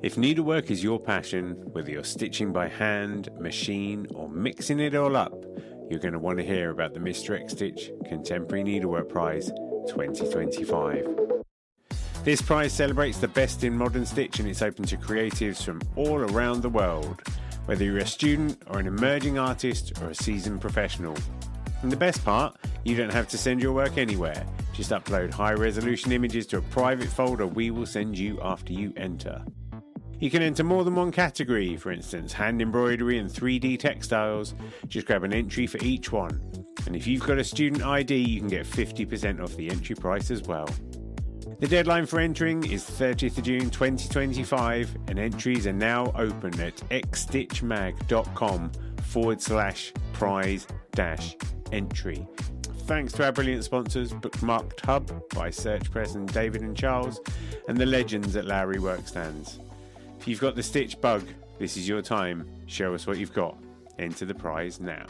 If needlework is your passion, whether you're stitching by hand, machine, or mixing it all up, you're going to want to hear about the Mr. X Stitch Contemporary Needlework Prize 2025. This prize celebrates the best in modern stitch, and it's open to creatives from all around the world, whether you're a student or an emerging artist or a seasoned professional. And the best part, you don't have to send your work anywhere. Just upload high-resolution images to a private folder we will send you after you enter. You can enter more than one category, for instance, hand embroidery and 3D textiles. Just grab an entry for each one. And if you've got a student ID, you can get 50% off the entry price as well. The deadline for entering is 30th of June 2025, and entries are now open at xstitchmag.com/prize-entry. Thanks to our brilliant sponsors, Bookmarked Hub by Search Press and David and Charles, and the legends at Lowry Workstands. If you've got the stitch bug, this is your time. Show us what you've got. Enter the prize now.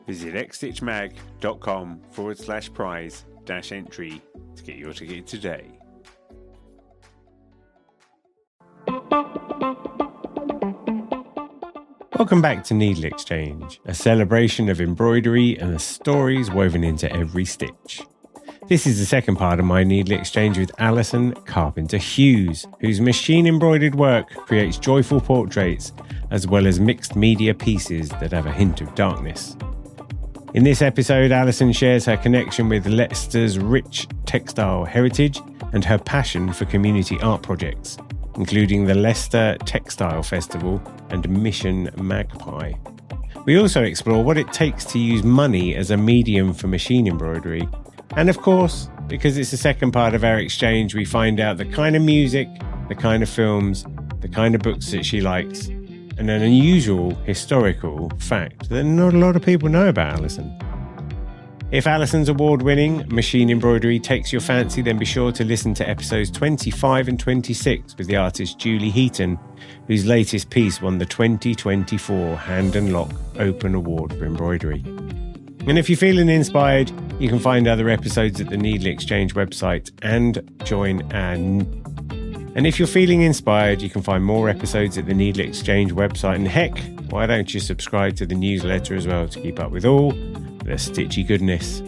Visit xstitchmag.com/prize-entry to get your ticket today. Welcome back to NeedleXChange, a celebration of embroidery and the stories woven into every stitch. This is the second part of my NeedleXChange with Alison Carpenter-Hughes, whose machine-embroidered work creates joyful portraits as well as mixed media pieces that have a hint of darkness. In this episode, Alison shares her connection with Leicester's rich textile heritage and her passion for community art projects, including the Leicester Textile Festival and Mission Magpie. We also explore what it takes to use money as a medium for machine embroidery. And of course, because it's the second part of our exchange, we find out the kind of music, the kind of films, the kind of books that she likes, and an unusual historical fact that not a lot of people know about Alison. If Alison's award-winning machine embroidery takes your fancy, then be sure to listen to episodes 25 and 26 with the artist Julie Heaton, whose latest piece won the 2024 Hand and Lock Open Award for Embroidery. And if you're feeling inspired, you can find other episodes at the NeedleXChange website and join And if you're feeling inspired, you can find more episodes at the NeedleXChange website. And heck, why don't you subscribe to the newsletter as well to keep up with all the stitchy goodness.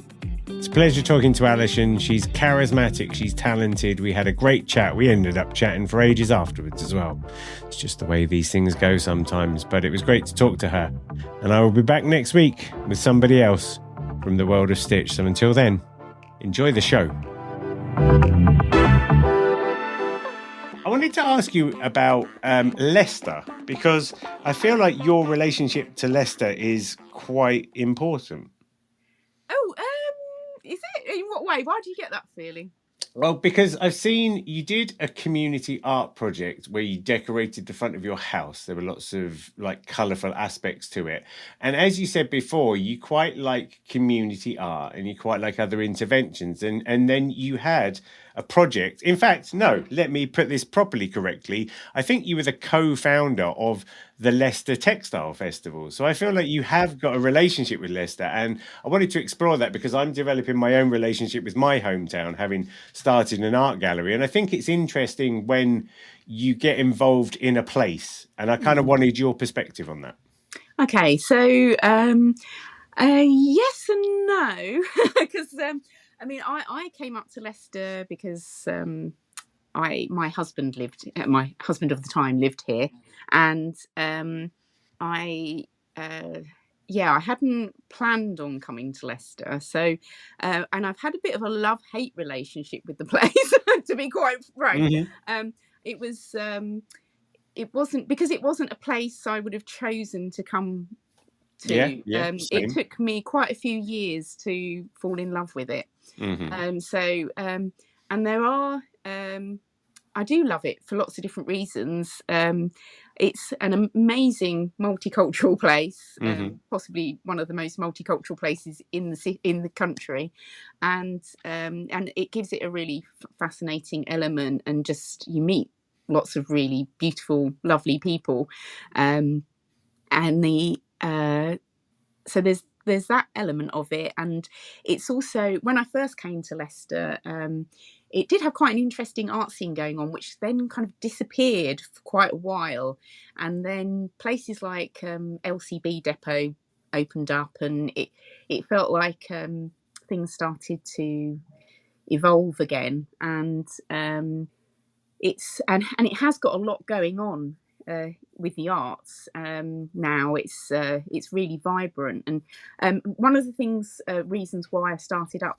It's a pleasure talking to Alison. She's charismatic, she's talented. We had a great chat. We ended up chatting for ages afterwards as well. It's just the way these things go sometimes, but it was great to talk to her. And I will be back next week with somebody else from the world of stitch. So until then, enjoy the show. I wanted to ask you about Leicester, because I feel like your relationship to Leicester is quite important. Oh, is it? In what way? Why do you get that feeling? Well, because I've seen you did a community art project where you decorated the front of your house. There were lots of like colourful aspects to it. And as you said before, you quite like community art and you quite like other interventions. And then you had a project. In fact, no, let me put this properly correctly. I think you were the co-founder of the Leicester Textile Festival. So I feel like you have got a relationship with Leicester. And I wanted to explore that because I'm developing my own relationship with my hometown, having started an art gallery. And I think it's interesting when you get involved in a place. And I kind of wanted your perspective on that. Okay, so yes and no, because I mean, I came up to Leicester because my husband of the time lived here, and I hadn't planned on coming to Leicester. So, and I've had a bit of a love-hate relationship with the place, to be quite frank. Mm-hmm. It wasn't a place I would have chosen to come to. It took me quite a few years to fall in love with it. Mm-hmm. And there are, I do love it for lots of different reasons. It's an amazing multicultural place, mm-hmm. Possibly one of the most multicultural places in the country, and it gives it a really fascinating element, and just you meet lots of really beautiful, lovely people, so there's there's that element of it, and it's also, when I first came to Leicester, it did have quite an interesting art scene going on, which then kind of disappeared for quite a while, and then places like LCB Depot opened up, and it felt like things started to evolve again, and it has got a lot going on with the arts now. It's really vibrant, and one of the reasons why I started up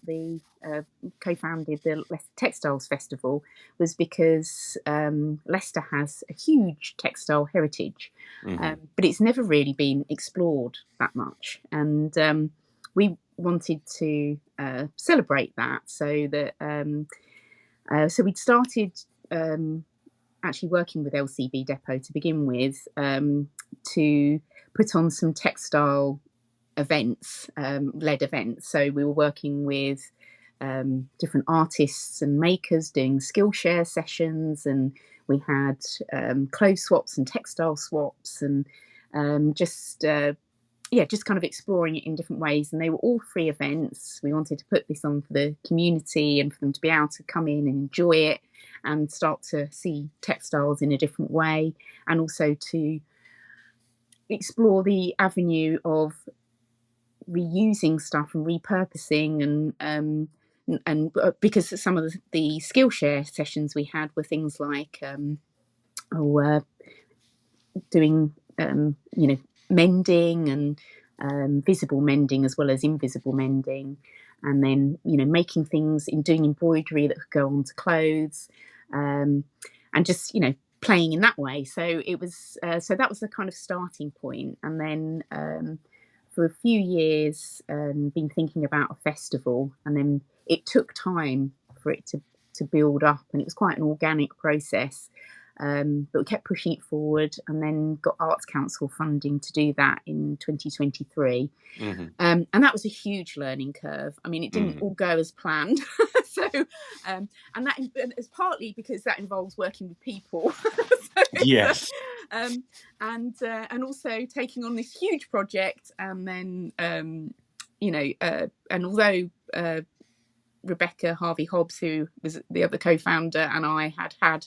co-founded the Leicester Textiles Festival was because Leicester has a huge textile heritage, but it's never really been explored that much, and we wanted to celebrate that, so we'd started actually working with LCB Depot to begin with, to put on some textile events, led events. So we were working with different artists and makers doing Skillshare sessions, and we had clothes swaps and textile swaps, and just kind of exploring it in different ways. And they were all free events. We wanted to put this on for the community and for them to be able to come in and enjoy it and start to see textiles in a different way, and also to explore the avenue of reusing stuff and repurposing, and because some of the Skillshare sessions we had were things like doing mending and visible mending as well as invisible mending, and then making things doing embroidery that could go onto clothes, and just playing in that way. So it was that was the kind of starting point, and then for a few years been thinking about a festival, and then it took time for it to build up, and it was quite an organic process. But we kept pushing it forward, and then got Arts Council funding to do that in 2023. And that was a huge learning curve. I mean, it didn't all go as planned. And that is partly because that involves working with people. Yes. And also taking on this huge project, and then and although Rebecca Harvey-Hobbs, who was the other co-founder, and I had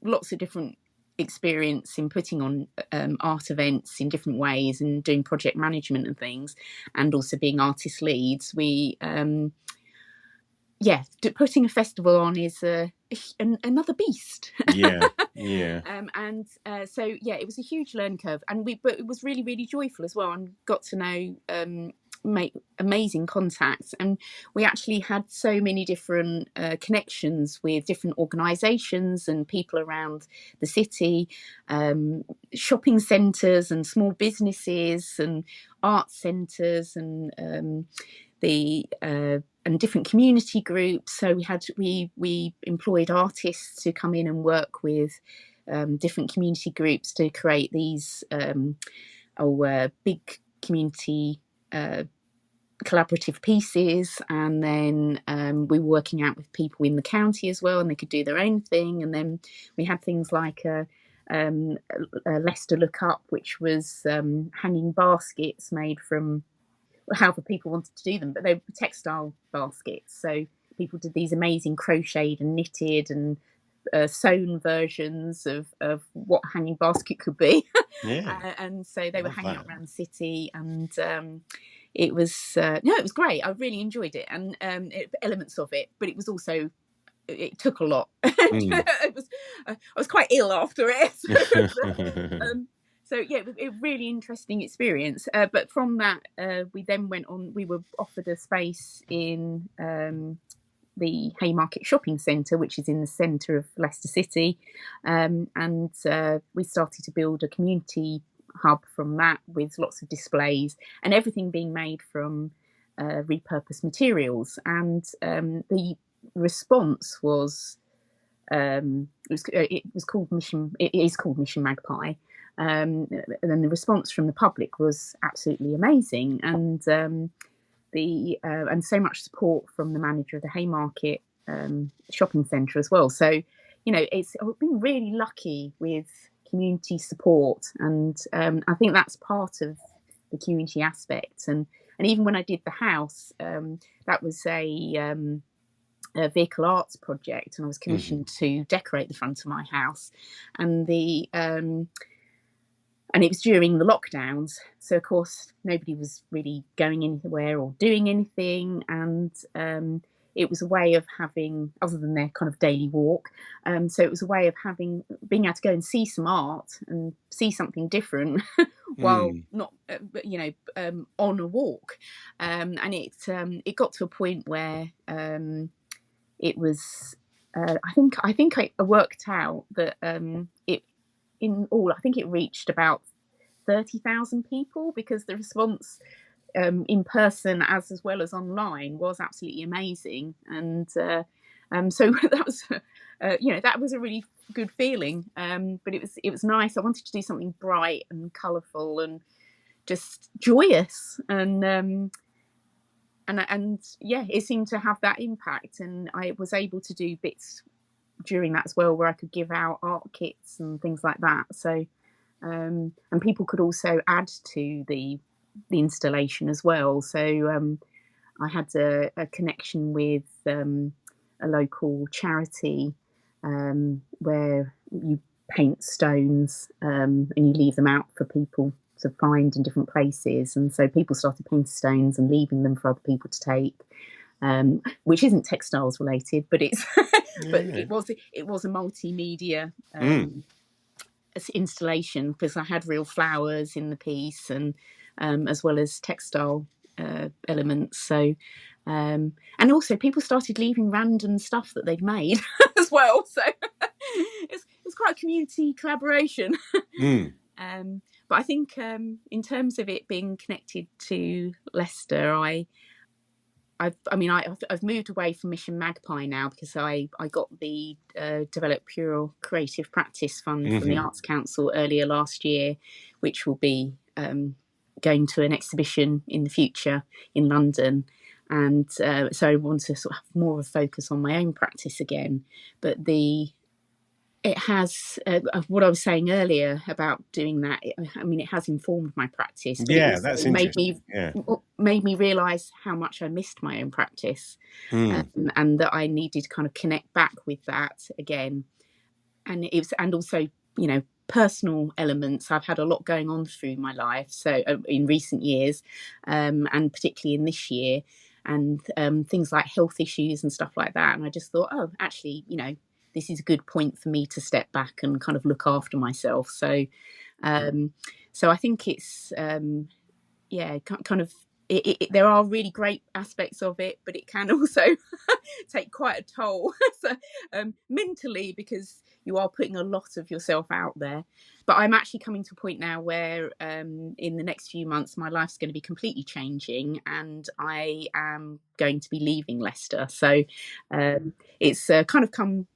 lots of different experience in putting on art events in different ways and doing project management and things, and also being artist leads, we putting a festival on is another beast. It was a huge learning curve, but it was really, really joyful as well, and got to know make amazing contacts, and we actually had so many different connections with different organisations and people around the city, shopping centres and small businesses and art centres, and different community groups. So we employed artists to come in and work with different community groups to create these big community collaborative pieces, and then we were working out with people in the county as well, and they could do their own thing. And then we had things like a Leicester Look Up, which was hanging baskets made from however people wanted to do them, but they were textile baskets. So people did these amazing crocheted and knitted and sewn versions of what a hanging basket could be. And so they were hanging out around the city, and it was it was great. I really enjoyed it, and elements of it, but it was also, it took a lot. I was quite ill after it. It was a really interesting experience. But from that, we then went on. We were offered a space in the Haymarket Shopping Centre, which is in the centre of Leicester City, and we started to build a community hub from that, with lots of displays and everything being made from repurposed materials. And the response was it is called Mission Magpie, and then the response from the public was absolutely amazing, and so much support from the manager of the Haymarket shopping centre as well. So I've been really lucky with community support, and I think that's part of the community aspect. And even when I did the house, that was a vehicle arts project, and I was commissioned to decorate the front of my house, and and it was during the lockdowns, so of course nobody was really going anywhere or doing anything, and it was a way of having, other than their kind of daily walk, so it was a way of being able to go and see some art and see something different while not on a walk, and it got to a point where it was I think I worked out that it in all, I think it reached about 30,000 people, because the response in person as well as online was absolutely amazing. And so that was that was a really good feeling, but it was nice. I wanted to do something bright and colourful and just joyous, and yeah, it seemed to have that impact, and I was able to do bits during that as well, where I could give out art kits and things like that. So and people could also add to the installation as well. So I had a connection with a local charity where you paint stones and you leave them out for people to find in different places, and so people started painting stones and leaving them for other people to take, which isn't textiles related, but it's but it was a multimedia installation, because I had real flowers in the piece, and as well as textile elements. So and also people started leaving random stuff that they'd made as well. So it's quite a community collaboration. But I think in terms of it being connected to Leicester, I've moved away from Mission Magpie now, because I got the Develop Pure Creative Practice Fund from the Arts Council earlier last year, which will be going to an exhibition in the future in London. And so I want to sort of have more of a focus on my own practice again. But it has what I was saying earlier about doing that. It has informed my practice. But that's interesting. Made me realise how much I missed my own practice, and that I needed to kind of connect back with that again. And also, personal elements. I've had a lot going on through my life, so in recent years, and particularly in this year, and things like health issues and stuff like that. And I just thought, oh, actually, this is a good point for me to step back and kind of look after myself. So, so I think it's, kind of, there are really great aspects of it, but it can also take quite a toll mentally, because you are putting a lot of yourself out there. But I'm actually coming to a point now where in the next few months, my life's going to be completely changing, and I am going to be leaving Leicester. So it's kind of come,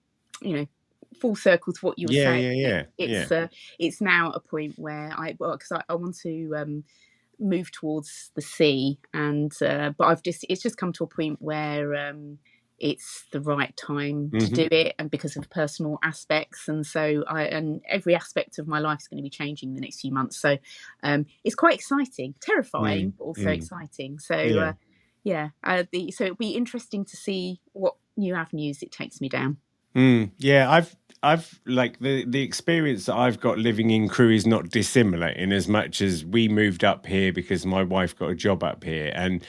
full circle to what you were saying. It's now at a point where because I want to move towards the sea, and but it's just come to a point where it's the right time to do it, and because of personal aspects, and so and every aspect of my life is going to be changing in the next few months. So it's quite exciting, terrifying, but also exciting. So so it'll be interesting to see what new avenues it takes me down. I've like the experience that I've got living in Crewe is not dissimilar, in as much as we moved up here because my wife got a job up here, and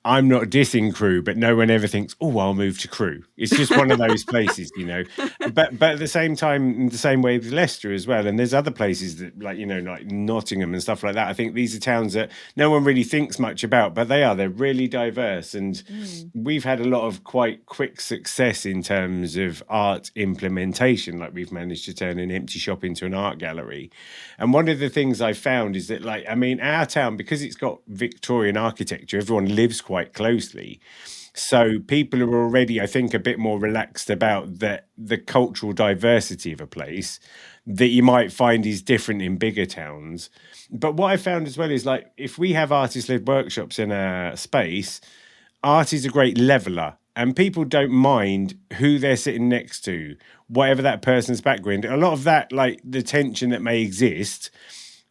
I'm not dissing Crewe, but no one ever thinks, oh, I'll move to Crewe. It's just one of those places, But at the same time, in the same way with Leicester as well, and there's other places that, like Nottingham and stuff like that. I think these are towns that no one really thinks much about, but they're really diverse, and we've had a lot of quite quick success in terms of art implementation. Like, we've managed to turn an empty shop into an art gallery. And one of the things I found is that, our town, because it's got Victorian architecture, everyone lives quite closely. So people are already, I think, a bit more relaxed about the cultural diversity of a place that you might find is different in bigger towns. But what I found as well is, if we have artist-led workshops in a space, art is a great leveler, and people don't mind who they're sitting next to, whatever that person's background. A lot of that, the tension that may exist,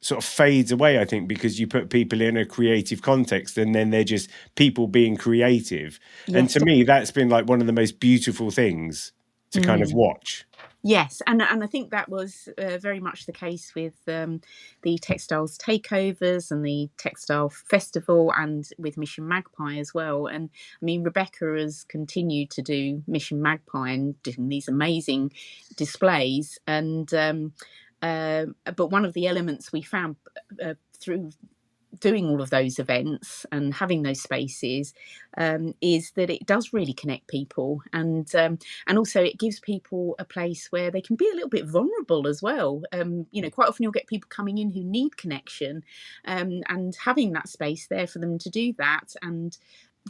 sort of fades away, I think, because you put people in a creative context and then they're just people being creative. Yes. And to me, that's been like one of the most beautiful things to kind of watch. Yes, and I think that was very much the case with the textiles takeovers and the textile festival, and with Mission Magpie as well. And I mean, Rebecca has continued to do Mission Magpie and doing these amazing displays. And but one of the elements we found through doing all of those events and having those spaces is that it does really connect people, and also it gives people a place where they can be a little bit vulnerable as well. You know, quite often you'll get people coming in who need connection, and having that space there for them to do that and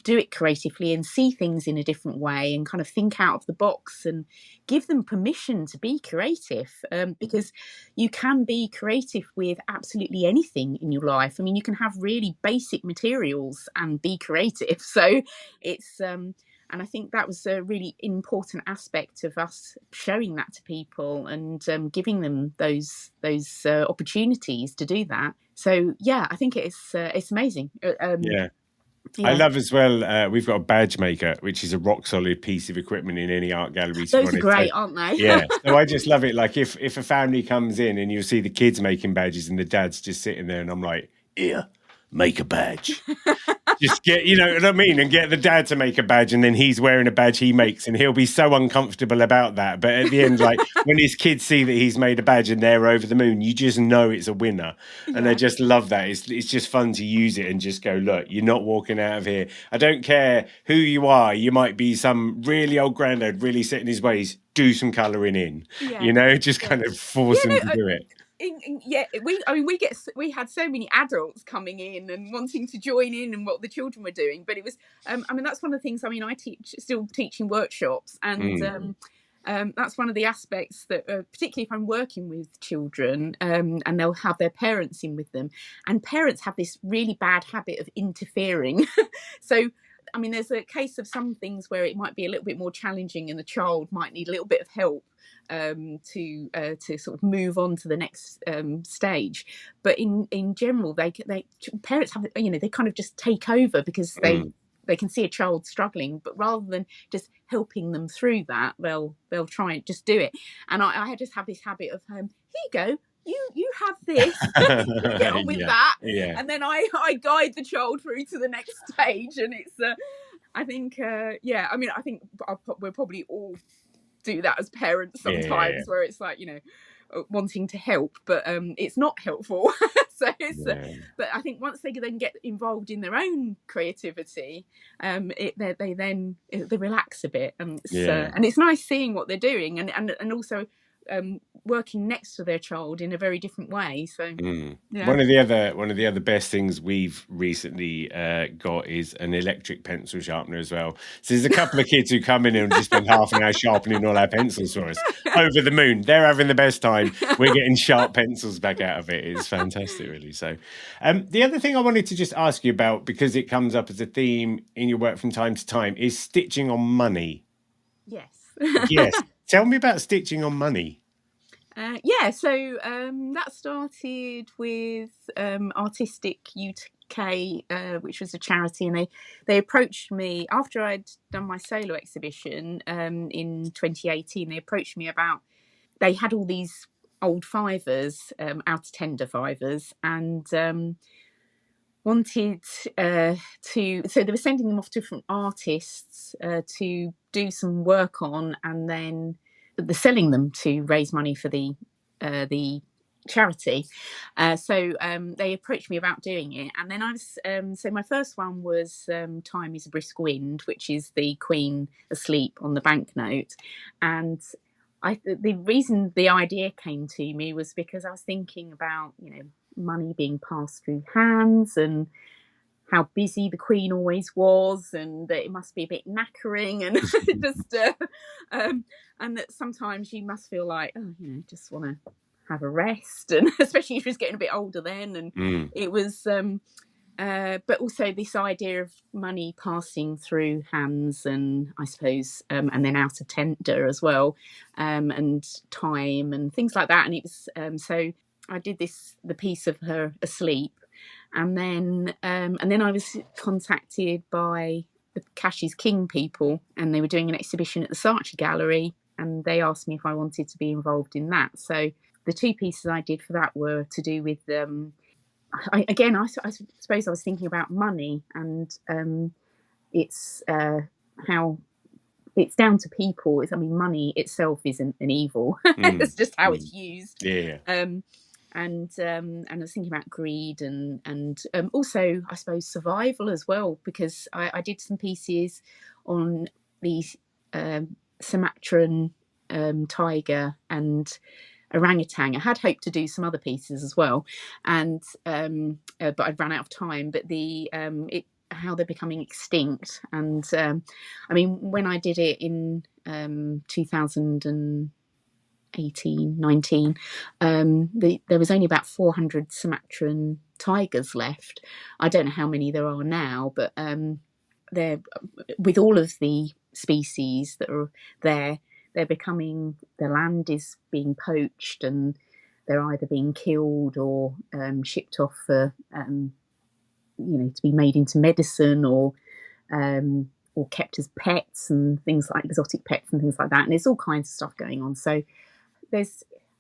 do it creatively and see things in a different way and kind of think out of the box and give them permission to be creative, because you can be creative with absolutely anything in your life. I mean, you can have really basic materials and be creative. So it's and I think that was a really important aspect of us showing that to people and giving them those opportunities to do that. So yeah, I think it's amazing. Yeah. I love as well, we've got a badge maker, which is a rock solid piece of equipment in any art gallery. Those are great, aren't they? Yeah. So I just love it. Like if a family comes in and you'll see the kids making badges and the dad's just sitting there and I'm like, here, make a badge. Just get, you know what I mean? And get the dad to make a badge and then he's wearing a badge he makes and he'll be so uncomfortable about that. But at the end, like when his kids see that he's made a badge and they're over the moon, you just know it's a winner. And they just love that. It's just fun to use it and just go, look, you're not walking out of here. I don't care who you are. You might be some really old granddad really set in his ways. Do some colouring in, you know, just kind of force them to do it. We had so many adults coming in and wanting to join in and what the children were doing, but it was I mean, that's one of the things. I mean, I still teaching workshops, and that's one of the aspects that particularly if I'm working with children, and they'll have their parents in with them, and parents have this really bad habit of interfering. So I mean, there's a case of some things where it might be a little bit more challenging and the child might need a little bit of help to sort of move on to the next stage. But in general, parents have, you know, they kind of just take over because they can see a child struggling, but rather than just helping them through that, they'll try and just do it. And I just have this habit of here you go. You have this, get on with that. Yeah. And then I guide the child through to the next stage. And it's, I think, I mean, I think we'll probably all do that as parents sometimes, where it's like, you know, wanting to help, but it's not helpful. So it's, but I think once they then get involved in their own creativity, they relax a bit, and it's nice seeing what they're doing, and also working next to their child in a very different way. So one of the other best things we've recently got is an electric pencil sharpener as well. So there's a couple of kids who come in and just spend half an hour sharpening all our pencils for us. Over the moon. They're having the best time. We're getting sharp pencils back out of it. It's fantastic, really. So the other thing I wanted to just ask you about, because it comes up as a theme in your work from time to time, is stitching on money. Yes. Yes. Tell me about stitching on money. So that started with Artistic UK, which was a charity, and they approached me after I'd done my solo exhibition in 2018. They approached me about, they had all these old fivers, out of tender fivers, and wanted so they were sending them off to different artists to do some work on, and then they're selling them to raise money for the charity. So they approached me about doing it, and then I was so my first one was Time is a Brisk Wind, which is the Queen asleep on the banknote. And the reason the idea came to me was because I was thinking about, you know, money being passed through hands and how busy the Queen always was, and that it must be a bit knackering, and just and that sometimes you must feel like, oh, you know, just want to have a rest, and especially if she was getting a bit older then, and it was but also this idea of money passing through hands, and I suppose and then out of tender as well, and time and things like that. And it was so I did the piece of her asleep, and then I was contacted by the Cash's King people, and they were doing an exhibition at the Saatchi Gallery, and they asked me if I wanted to be involved in that. So the 2 pieces I did for that were to do with I suppose I was thinking about money, and it's how it's down to people. Money itself isn't an evil. It's just how it's used. Yeah. And I was thinking about greed and also, I suppose, survival as well, because I did some pieces on the Sumatran tiger and orangutan. I had hoped to do some other pieces as well, and but I'd run out of time. But how they're becoming extinct, and when I did it in 2019, there was only about 400 Sumatran tigers left. I don't know how many there are now, but they're, with all of the species that are there, the land is being poached, and they're either being killed or shipped off for to be made into medicine, or kept as pets and things like exotic pets and things like that. And there's all kinds of stuff going on. So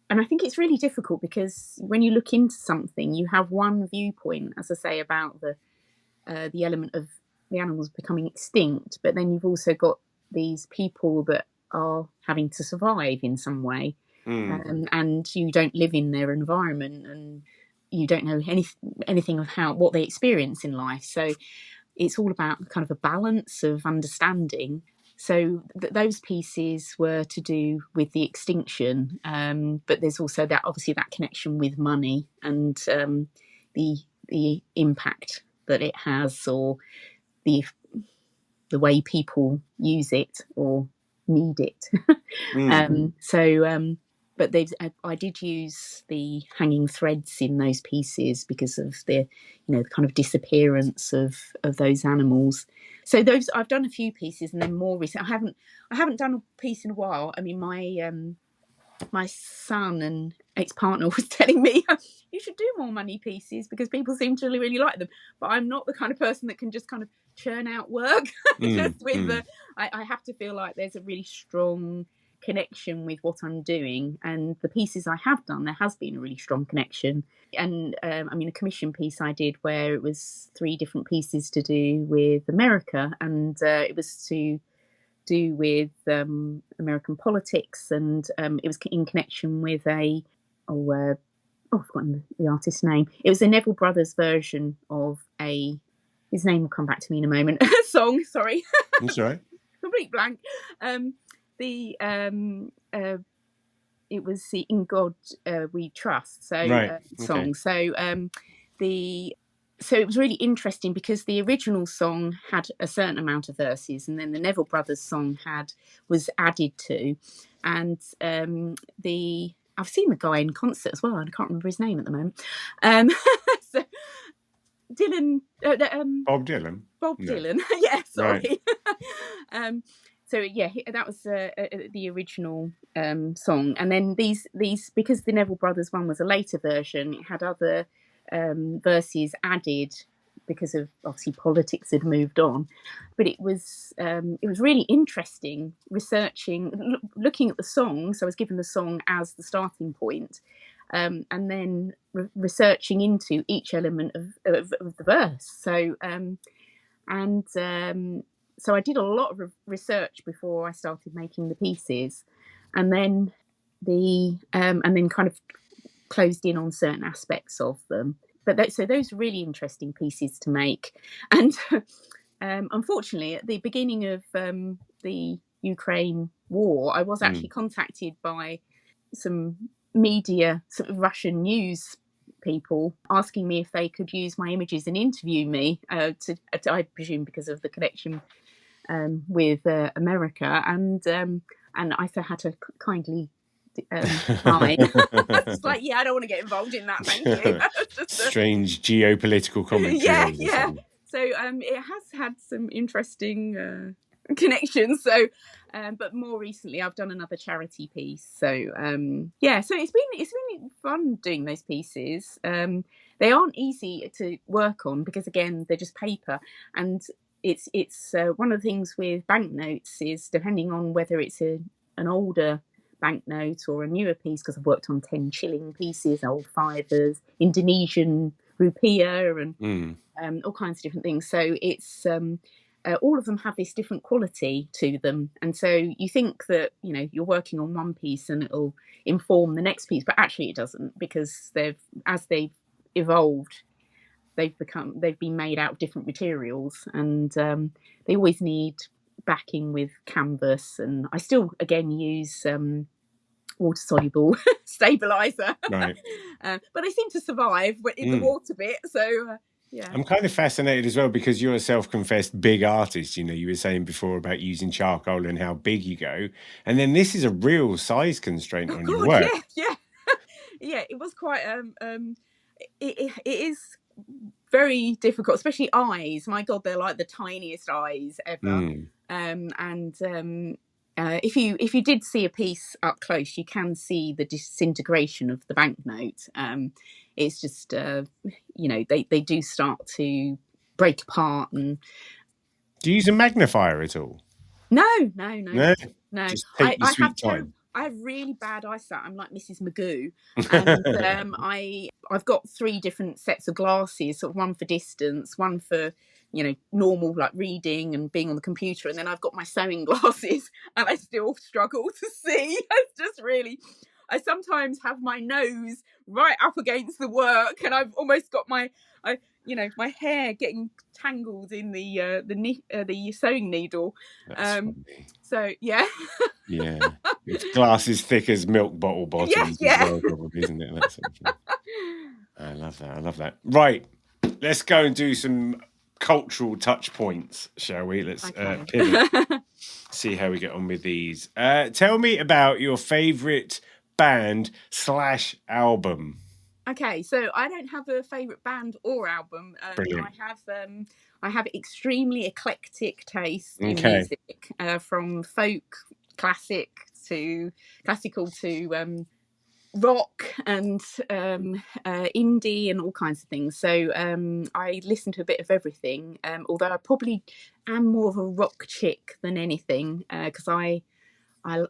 and I think it's really difficult, because when you look into something, you have one viewpoint, as I say, about the element of the animals becoming extinct, but then you've also got these people that are having to survive in some way, and you don't live in their environment, and you don't know anything of what they experience in life. So it's all about kind of a balance of understanding. So those pieces were to do with the extinction, but there's also that connection with money and the impact that it has, or the way people use it or need it. But I did use the hanging threads in those pieces because of the kind of disappearance of those animals. So I've done a few pieces, and then more recent. I haven't done a piece in a while. My son and ex-partner was telling me, you should do more money pieces because people seem to really like them. But I'm not the kind of person that can just kind of churn out work. I have to feel like there's a really strong connection with what I'm doing, and the pieces I have done, there has been a really strong connection. And a commission piece I did where it was 3 different pieces to do with America, and it was to do with American politics, and it was in connection with I've forgotten the artist's name. It was the Neville Brothers version of his name will come back to me in a moment. Song, sorry. That's all right. Complete blank. It was the In God We Trust song. So so it was really interesting because the original song had a certain amount of verses, and then the Neville Brothers song was added to, and I've seen the guy in concert as well, and I can't remember his name at the moment. So Dylan, Bob Dylan. Bob Dylan, yeah, sorry. Right. So yeah, that was the original song, and then these because the Neville Brothers one was a later version, it had other verses added because of obviously politics had moved on. But it was really interesting looking at the song. So I was given the song as the starting point, and then researching into each element of the verse. So I did a lot of research before I started making the pieces, and then kind of closed in on certain aspects of them. But so those are really interesting pieces to make. And unfortunately, at the beginning of the Ukraine war, I was actually contacted by some media, sort of Russian news people, asking me if they could use my images and interview me, I presume because of the connection with America, and I had to kindly decline. It's like, I don't want to get involved in that, thank you. Strange geopolitical commentary. Yeah. So it has had some interesting connections. So But more recently, I've done another charity piece. So so it's been fun doing those pieces. They aren't easy to work on because again they're just paper, and it's one of the things with banknotes is depending on whether it's an older banknote or a newer piece, because I've worked on 10 shilling pieces, old fivers, Indonesian rupiah, and all kinds of different things. So it's all of them have this different quality to them, and so you think that you're working on one piece and it'll inform the next piece, but actually it doesn't, because as they've evolved, they've been made out of different materials, and they always need backing with canvas. And I still again use water soluble stabilizer, right? But they seem to survive in the water bit. So yeah, I'm kind of fascinated as well because you're a self-confessed big artist. You were saying before about using charcoal and how big you go, and then this is a real size constraint on your work. Yeah. It was quite it is very difficult, especially eyes. My God, they're like the tiniest eyes ever. If you did see a piece up close, you can see the disintegration of the banknote. It's just they do start to break apart. And do you use a magnifier at all? No. Just take your sweet time. I have really bad eyesight. I'm like Mrs. Magoo, and I've got 3 different sets of glasses. Sort of one for distance, one for normal like reading and being on the computer, and then I've got my sewing glasses, and I still struggle to see. It's just really. I sometimes have my nose right up against the work, and I've almost got my hair getting tangled in the sewing needle. So yeah. Yeah, it's glasses thick as milk bottle bottoms. Yeah. As well, probably, isn't it? That sort of thing. I love that. Right, let's go and do some cultural touch points, shall we? Let's pivot. See how we get on with these. Tell me about your favourite band / album. Okay, so I don't have a favourite band or album. Brilliant. I have extremely eclectic taste in music, from folk, classical to rock and indie and all kinds of things. So I listen to a bit of everything, although I probably am more of a rock chick than anything, because I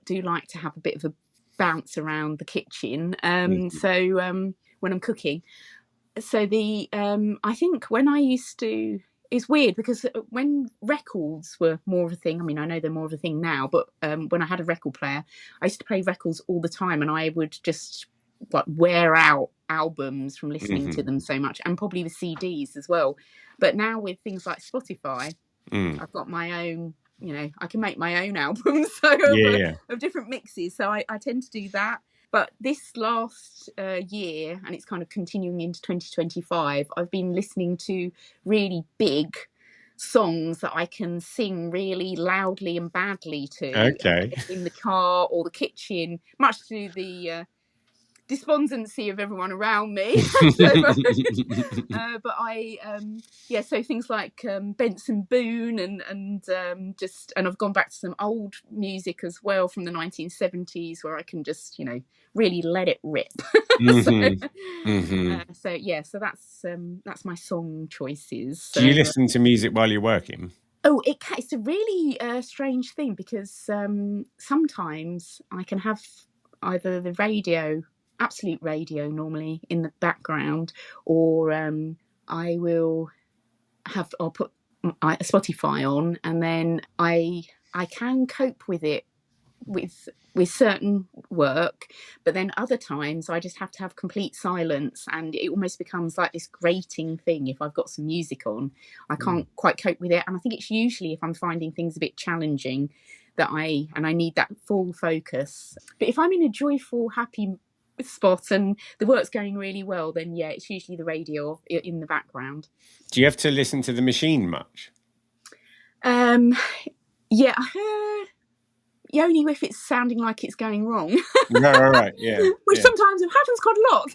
do like to have a bit of a bounce around the kitchen. So when I'm cooking. So I think when I used to, it's weird because when records were more of a thing, I mean, I know they're more of a thing now, but when I had a record player, I used to play records all the time, and I would just wear out albums from listening to them so much, and probably with CDs as well. But now with things like Spotify, I've got my own, I can make my own albums of different mixes. So I tend to do that. But this last year, and it's kind of continuing into 2025, I've been listening to really big songs that I can sing really loudly and badly to in the car or the kitchen, much to the despondency of everyone around me. But so things like Benson Boone and I've gone back to some old music as well from the 1970s where I can just really let it rip. So that's my song choices. So, do you listen to music while you're working? Oh, it's a really strange thing because sometimes I can have either the radio, absolute radio normally in the background, or I'll put a Spotify on, and then I can cope with it with certain work, but then other times I just have to have complete silence, and it almost becomes like this grating thing. If I've got some music on, I can't quite cope with it, and I think it's usually if I'm finding things a bit challenging that I need that full focus. But if I'm in a joyful, happy spot and the work's going really well, then it's usually the radio in the background. Do you have to listen to the machine much? only if it's sounding like it's going wrong. Right, yeah. Which sometimes it happens quite a lot.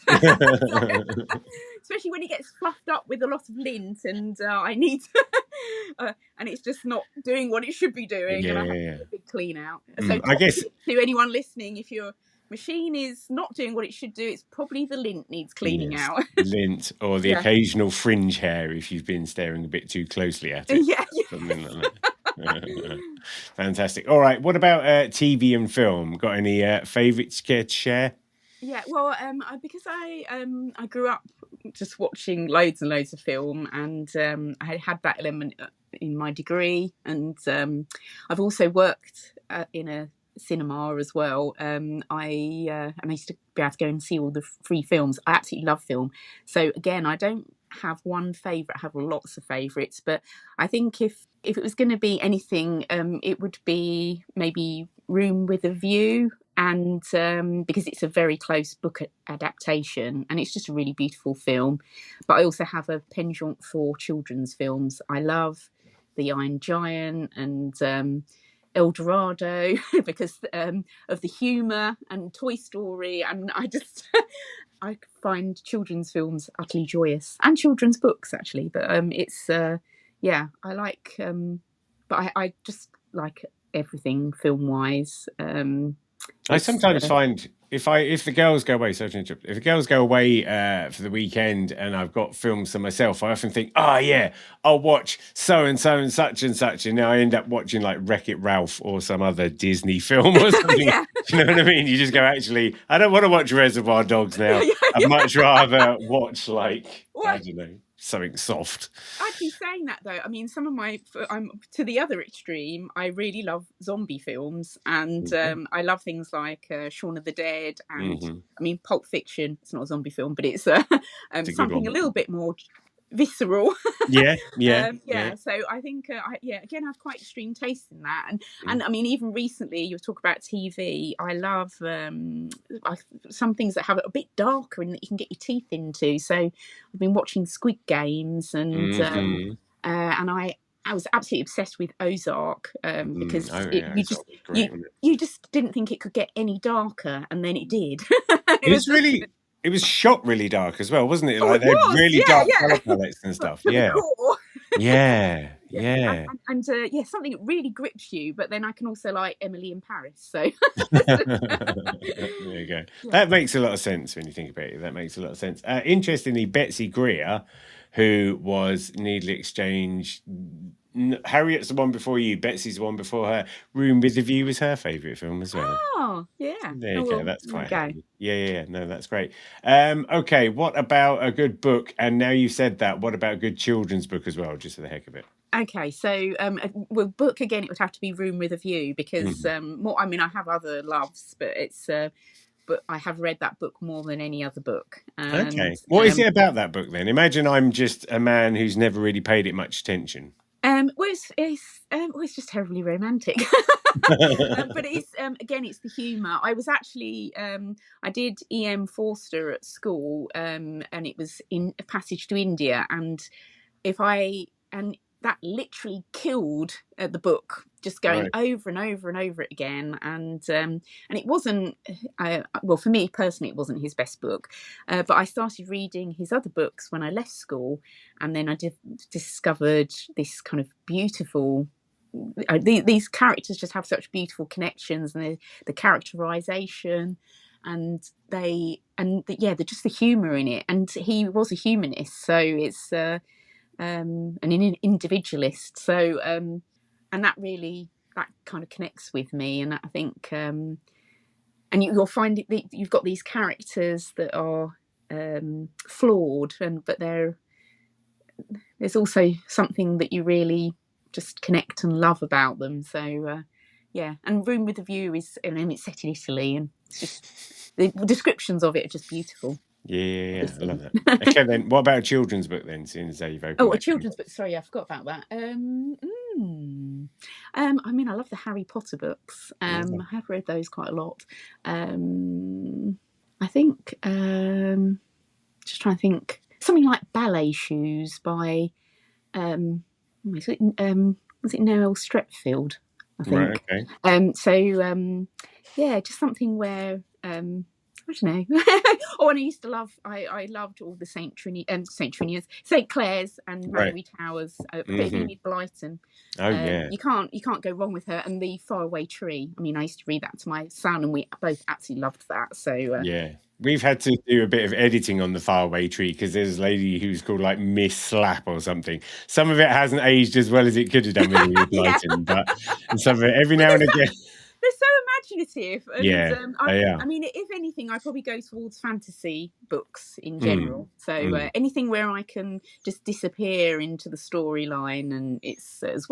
Especially when it gets fluffed up with a lot of lint, and I need and it's just not doing what it should be doing, and I have to do a big clean out. So I guess to anyone listening, if your machine is not doing what it should do, it's probably the lint needs cleaning out. Lint, or the occasional fringe hair if you've been staring a bit too closely at it. Something like that. Fantastic. All right, what about TV and film? Got any favourites to share? Yeah, well, because I grew up just watching loads and loads of film, and I had that element in my degree, and I've also worked in a cinema as well. I used to be able to go and see all the free films. I absolutely love film. So again, I don't have one favourite. I have lots of favourites, but I think if it was going to be anything, it would be maybe Room with a View. And because it's a very close book adaptation, and it's just a really beautiful film. But I also have a penchant for children's films. I love The Iron Giant and El Dorado because of the humour, and Toy Story. And I find children's films utterly joyous, and children's books actually. But it's I like, but I just like everything film wise. I sometimes find if the girls go away, if the girls go away for the weekend and I've got films to myself, I often think, I'll watch so and so and such, and now I end up watching like Wreck-It Ralph or some other Disney film or something. You know what I mean? You just go, actually, I don't want to watch Reservoir Dogs now. I'd much rather watch I don't know, something soft. Actually, saying that though, I mean, some of I'm to the other extreme. I really love zombie films, and I love things like Shaun of the Dead, and I mean, Pulp Fiction. It's not a zombie film, but it's something a little bit more visceral. Yeah. So I think again, I have quite extreme taste in that, and I mean, even recently, you talk about TV. I love some things that have it a bit darker and that you can get your teeth into. So I've been watching Squid Games, and I was absolutely obsessed with Ozark because you just didn't think it could get any darker, and then it did. It was shot really dark as well, wasn't it? Like they had really dark colour palettes and stuff. Yeah. And something that really grips you. But then I can also like Emily in Paris. So there you go. Yeah. That makes a lot of sense when you think about it. That makes a lot of sense. Interestingly, Betsy Greer, who was NeedleXChange. Harriet's the one before you. Betsy's the one before her. Room with a View was her favourite film as well. Oh, yeah. There you go. That's quite handy. Yeah. No, that's great. Okay, what about a good book? And now you've said that, what about a good children's book as well, just for the heck of it? Okay, so book again, it would have to be Room with a View because more. I mean, I have other loves, but it's. But I have read that book more than any other book. And, okay, what is it about that book then? Imagine I'm just a man who's never really paid it much attention. It's just terribly romantic. But it's again, it's the humour. I was actually I did EM Forster at school, and it was in A Passage to India, and that literally killed the book, just going over and over and over it again. And it wasn't, well, for me personally, it wasn't his best book. But I started reading his other books when I left school. And then I discovered this kind of beautiful, these characters just have such beautiful connections, and the characterization, and just the humour in it. And he was a humanist, so it's an individualist. So and that kind of connects with me, and I think and you'll find that you've got these characters that are flawed, but there's also something that you really just connect and love about them. So and Room with a View is, and it's set in Italy, and it's just the descriptions of it are just beautiful. Yeah, I love that. Okay, then what about a children's book then? Seeing as you've opened a children's book. Sorry, I forgot about that. I mean, I love the Harry Potter books. I have read those quite a lot. I think just trying to think, something like Ballet Shoes by was it Noel Streatfeild? I think. Right, okay. Just something where I don't know. And I used to love. I loved all the St Clair's and Malory Towers, particularly Enid Blyton. You can't go wrong with her. And the Faraway Tree. I mean, I used to read that to my son, and we both absolutely loved that. So we've had to do a bit of editing on the Faraway Tree because there's a lady who's called like Miss Slap or something. Some of it hasn't aged as well as it could have done with Enid Blyton, but some of it every now and again. They're so imaginative. And, I mean, if anything, I probably go towards fantasy books in general. So anything where I can just disappear into the storyline and it's as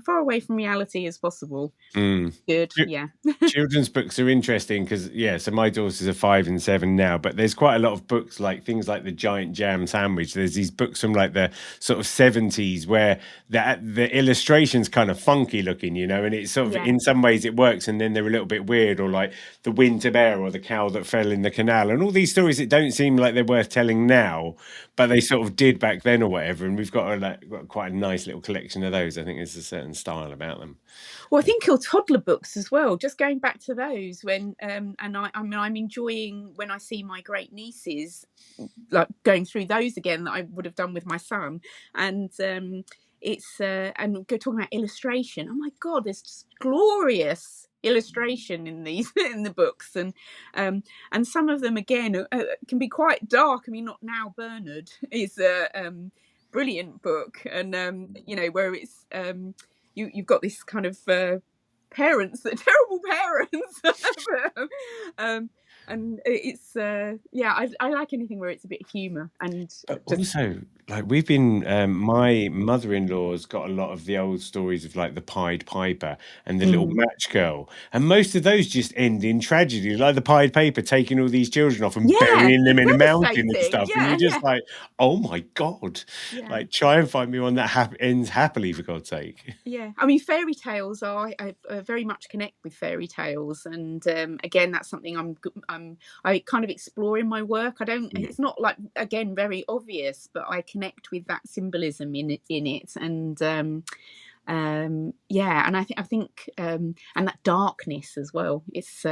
far away from reality as possible. Good, yeah. Children's books are interesting because, so my daughters are 5 and 7 now, but there's quite a lot of books like things like The Giant Jam Sandwich. There's these books from like the sort of 70s where the illustration's kind of funky looking, and it's sort of in some ways it works and then they're a little bit weird, or like The Winter Bear or The Cow That Fell in the Canal, and all these stories that don't seem like they're worth telling now, but they sort of did back then or whatever. And we've got quite a nice little collection of those. I think there's a certain style about them. Well, I think toddler books as well. Just going back to those when, and I'm enjoying when I see my great nieces like going through those again that I would have done with my son, and it's and go talking about illustration. Oh my God, there's just glorious illustration in the books, and some of them again can be quite dark. I mean, Not Now Bernard is a brilliant book, and where it's you've got this kind of parents that are terrible parents. And it's I like anything where it's a bit of humour. And also, like, we've been my mother-in-law's got a lot of the old stories of like the Pied Piper and the Little Match Girl, and most of those just end in tragedy, like the Pied Piper taking all these children off and burying them in a mountain and stuff, and you're just like, oh my God, like try and find me one that ends happily, for God's sake. I mean, fairy tales I very much connect with fairy tales, and again, that's something I kind of explore in my work. I don't. It's not like, again, very obvious, but I connect with that symbolism in it, and and I think and that darkness as well. It's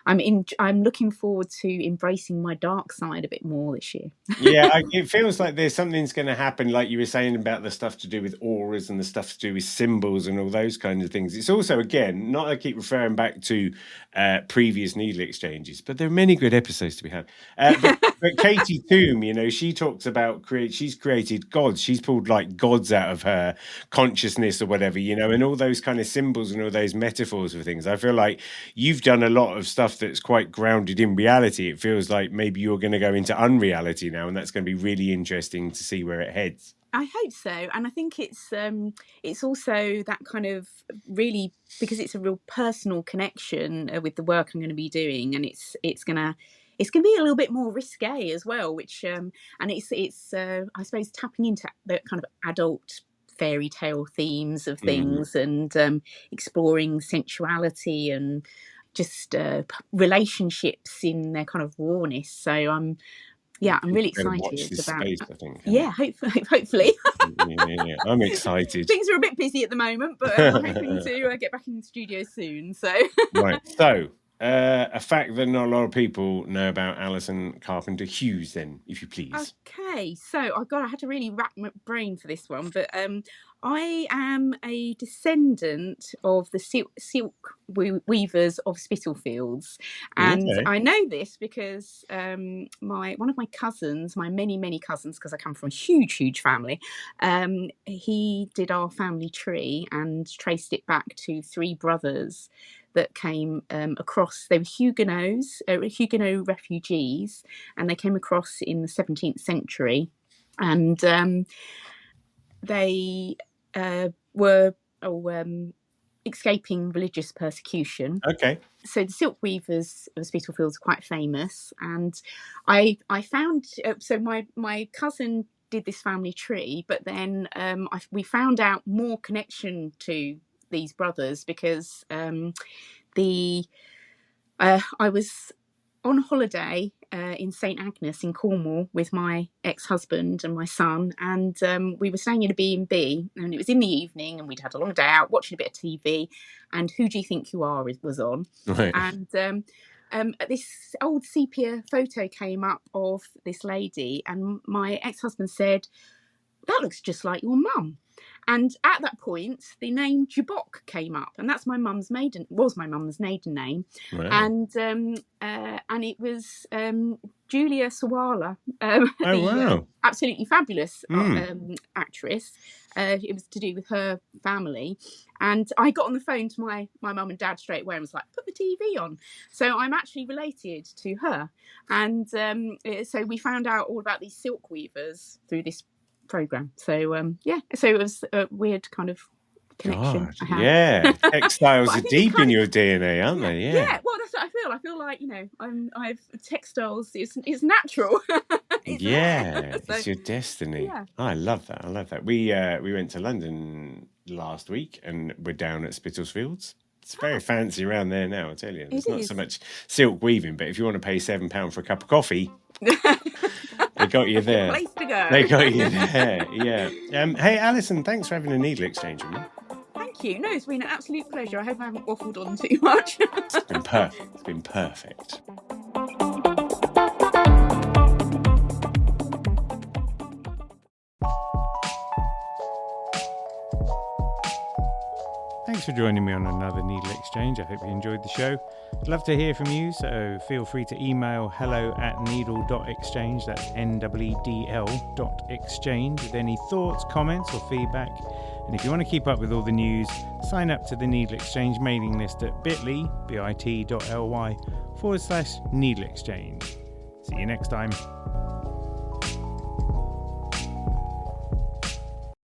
I'm looking forward to embracing my dark side a bit more this year. It feels like there's something's going to happen, like you were saying about the stuff to do with auras and the stuff to do with symbols and all those kinds of things. It's also, again, not I keep referring back to previous needle exchanges, but there are many good episodes to be had. But Katie Toom, she talks about she's created gods. She's pulled like gods out of her consciousness or whatever, and all those kind of symbols and all those metaphors for things. I feel like you've done a lot of stuff that's quite grounded in reality. It feels like maybe you're going to go into unreality now, and that's going to be really interesting to see where it heads. I hope so, and I think it's also that kind of really, because it's a real personal connection with the work I'm going to be doing, and it's going to be a little bit more risque as well, which and it's I suppose tapping into the kind of adult fairy tale themes of things, and exploring sensuality and just relationships in their kind of rawness. So I'm really excited about space, I think. Hopefully. I'm excited. Things are a bit busy at the moment, but I'm hoping to get back in the studio soon. So right. So a fact that not a lot of people know about Alison Carpenter-Hughes, then, if you please. Okay, so I had to really rack my brain for this one, but I am a descendant of the silk weavers of Spitalfields, and I know this because one of my cousins, my many cousins, because I come from a huge family, he did our family tree and traced it back to 3 brothers that came across. They were Huguenot refugees, and they came across in the 17th century, and they were escaping religious persecution. Okay. So the silk weavers of Spitalfields are quite famous, and I found so my cousin did this family tree, but then we found out more connection to these brothers because I was on holiday in St Agnes in Cornwall with my ex-husband and my son, and we were staying in a B&B, and it was in the evening, and we'd had a long day out watching a bit of TV, and Who Do You Think You Are was on, right. And this old sepia photo came up of this lady, and my ex-husband said, "That looks just like your mum." And at that point, the name Jabok came up, and that's my mum's maiden name, Right. And it was Julia Sawala, wow. absolutely fabulous actress. It was to do with her family, and I got on the phone to my mum and dad straight away and was like, "Put the TV on." So I'm actually related to her, and so we found out all about these silk weavers through this program. So so it was a weird kind of connection. Yeah, textiles are deep in your DNA, aren't they? Yeah, well, that's what I feel. I feel like, I've textiles. It's natural. It's your destiny. Yeah. Oh, I love that. We went to London last week, and we're down at Spitalfields. It's very fancy around there now, I tell you. It's not so much silk weaving, but if you want to pay £7 for a cup of coffee, they got you there. Place to go. They got you there, yeah. Hey, Alison, thanks for having a needle exchange with me. Thank you. No, it's been an absolute pleasure. I hope I haven't waffled on too much. It's been perfect. It's been perfect. Thanks for joining me on another Needle Exchange. I hope you enjoyed the show. I'd love to hear from you, so feel free to email hello@needle.exchange, that's NEEDL.exchange, with any thoughts, comments or feedback. And if you want to keep up with all the news, sign up to the Needle Exchange mailing list at bit.ly/needle exchange. See you next time.